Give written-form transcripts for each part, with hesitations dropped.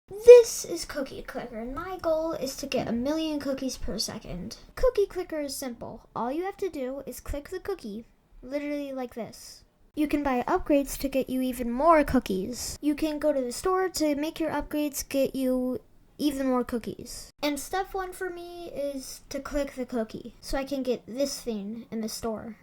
This is Cookie Clicker, and my goal is to get 1,000,000 cookies per second. Cookie Clicker is simple. All you have to do is click the cookie, literally like this. You can buy upgrades to get you even more cookies. You can go to the store to make your upgrades get you even more cookies. And step 1 for me is to click the cookie, so I can get this thing in the store.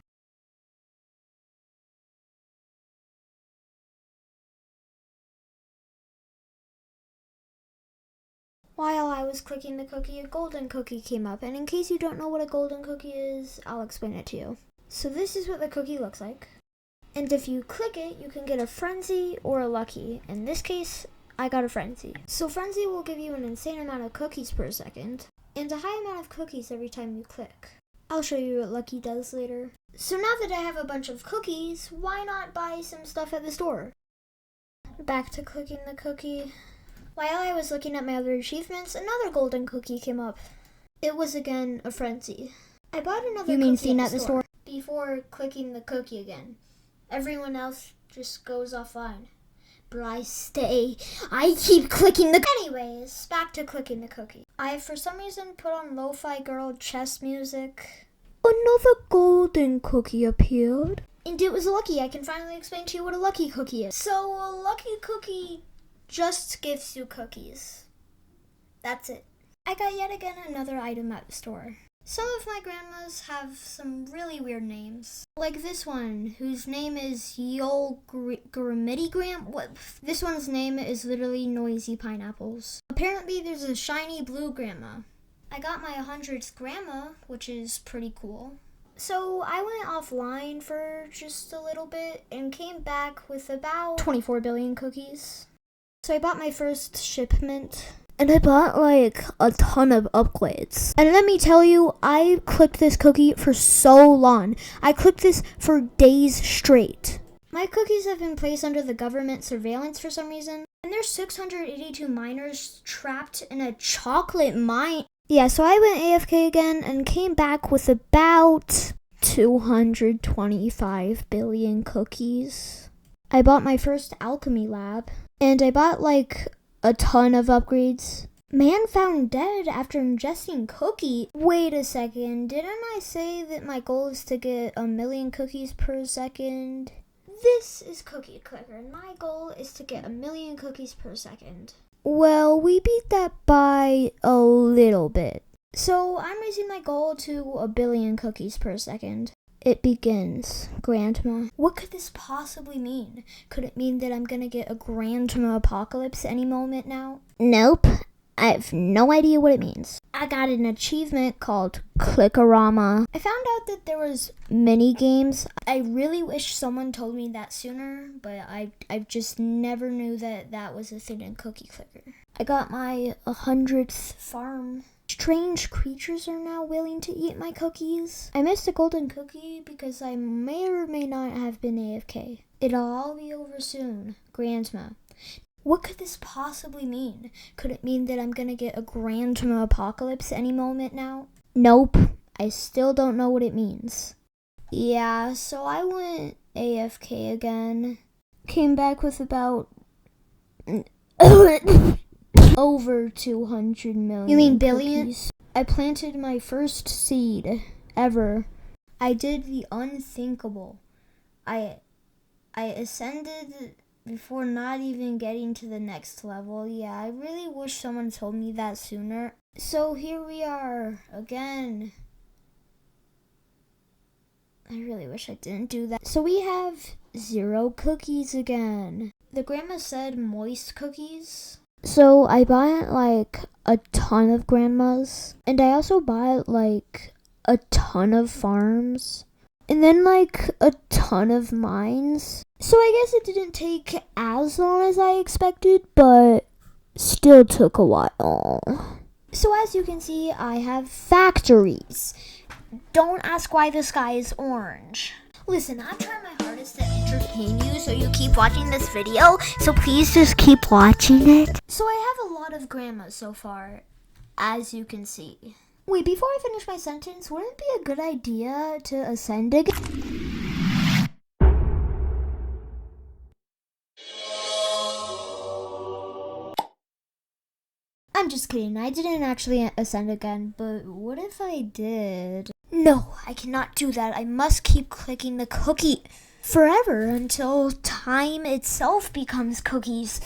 While I was clicking the cookie, a golden cookie came up, and in case you don't know what a golden cookie is, I'll explain it to you. So this is what the cookie looks like. And if you click it, you can get a frenzy or a lucky. In this case, I got a frenzy. So frenzy will give you an insane amount of cookies per second, and a high amount of cookies every time you click. I'll show you what lucky does later. So now that I have a bunch of cookies, why not buy some stuff at the store? Back to clicking the cookie. While I was looking at my other achievements, another golden cookie came up. It was again a frenzy. I bought another cookie at the store before clicking the cookie again. Everyone else just goes offline. But I stay. I keep clicking the... Anyways, back to clicking the cookie. I, for some reason, put on Lo-Fi Girl chess music. Another golden cookie appeared. And it was lucky. I can finally explain to you what a lucky cookie is. So, a lucky cookie just gives you cookies. That's it. I got yet again another item at the store. Some of my grandmas have some really weird names. Like this one, whose name is Yolgrimitigram. This one's name is literally Noisy Pineapples. Apparently there's a shiny blue grandma. I got my 100th grandma, which is pretty cool. So I went offline for just a little bit and came back with about 24 billion cookies. So I bought my first shipment. And I bought like a ton of upgrades. And let me tell you, I clicked this cookie for so long. I clicked this for days straight. My cookies have been placed under the government surveillance for some reason. And there's 682 miners trapped in a chocolate mine. Yeah, so I went AFK again and came back with about 225 billion cookies. I bought my first alchemy lab. And I bought like a ton of upgrades. Man found dead after ingesting cookie. Wait a second, didn't I say that my goal is to get 1,000,000 cookies per second? This is Cookie Clicker, and my goal is to get 1,000,000 cookies per second. Well, we beat that by a little bit. So I'm raising my goal to 1,000,000,000 cookies per second. It begins. Grandma. What could this possibly mean? Could it mean that I'm gonna get a Grandma apocalypse any moment now? Nope. I have no idea what it means. I got an achievement called Clickorama. I found out that there was mini games. I really wish someone told me that sooner, but I just never knew that that was a thing in Cookie Clicker. I got my 100th farm. Strange creatures are now willing to eat my cookies. I missed a golden cookie because I may or may not have been AFK. It'll all be over soon. Grandma. What could this possibly mean? Could it mean that I'm gonna get a Grandma apocalypse any moment now? Nope. I still don't know what it means. Yeah, so I went AFK again. Came back with about... over 200 million. You mean billion? Cookies. I planted my first seed ever. I did the unthinkable. I ascended before not even getting to the next level. Yeah, I really wish someone told me that sooner. So here we are again. I really wish I didn't do that. So we have 0 cookies again. The grandma said moist cookies. So I bought like a ton of grandmas, and I also bought like a ton of farms, and then like a ton of mines. So I guess it didn't take as long as I expected, but still took a while. So as you can see, I have factories. Don't ask why the sky is orange. Listen, I'm trying my hardest to entertain you so you keep watching this video, so please just keep watching it. So I have a lot of grandmas so far, as you can see. Wait, before I finish my sentence, wouldn't it be a good idea to ascend again? I'm just kidding. I didn't actually ascend again, but what if I did? No, I cannot do that. I must keep clicking the cookie forever until time itself becomes cookies.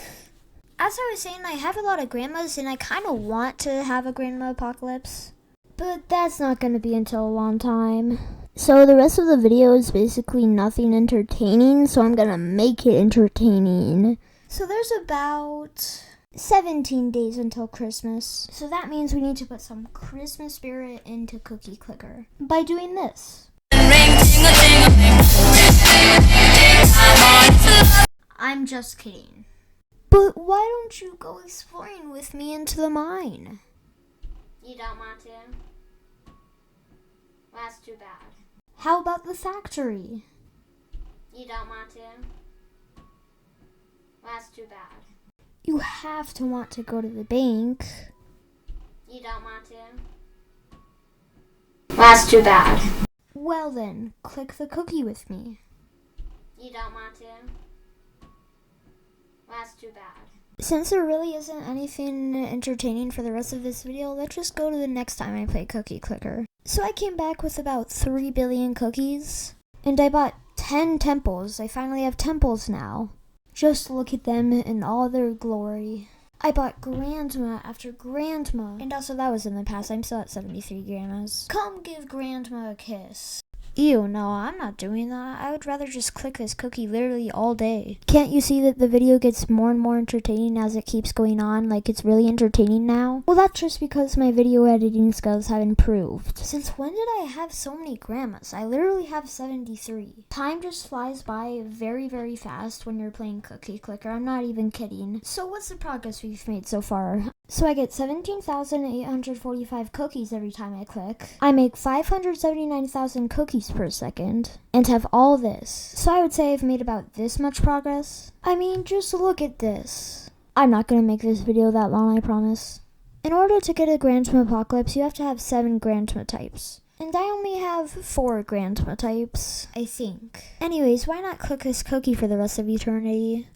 As I was saying, I have a lot of grandmas, and I kind of want to have a grandma apocalypse. But that's not going to be until a long time. So the rest of the video is basically nothing entertaining, so I'm going to make it entertaining. So there's about 17 days until Christmas. So that means we need to put some Christmas spirit into Cookie Clicker by doing this. I'm just kidding. But why don't you go exploring with me into the mine? You don't want to? Well, that's too bad. How about the factory? You don't want to? Well, that's too bad. You have to want to go to the bank. You don't want to? Well, that's too bad. Well then, click the cookie with me. You don't want to? Well, that's too bad. Since there really isn't anything entertaining for the rest of this video, let's just go to the next time I play Cookie Clicker. So I came back with about 3 billion cookies, and I bought 10 temples. I finally have temples now. Just look at them in all their glory. I bought grandma after grandma, and also that was in the past. I'm still at 73 grandmas. Come give grandma a kiss. Ew, no, I'm not doing that. I would rather just click this cookie literally all day. Can't you see that the video gets more and more entertaining as it keeps going on? Like, it's really entertaining now? Well, that's just because my video editing skills have improved. Since when did I have so many grandmas? I literally have 73. Time just flies by very, very fast when you're playing Cookie Clicker. I'm not even kidding. So what's the progress we've made so far? So I get 17,845 cookies every time I click. I make 579,000 cookies per second and have all this. So I would say I've made about this much progress. I mean, just look at this. I'm not gonna make this video that long, I promise. In order to get a Grandma Apocalypse, you have to have 7 Grandma types. And I only have 4 Grandma types, I think. Anyways, why not click this cookie for the rest of eternity?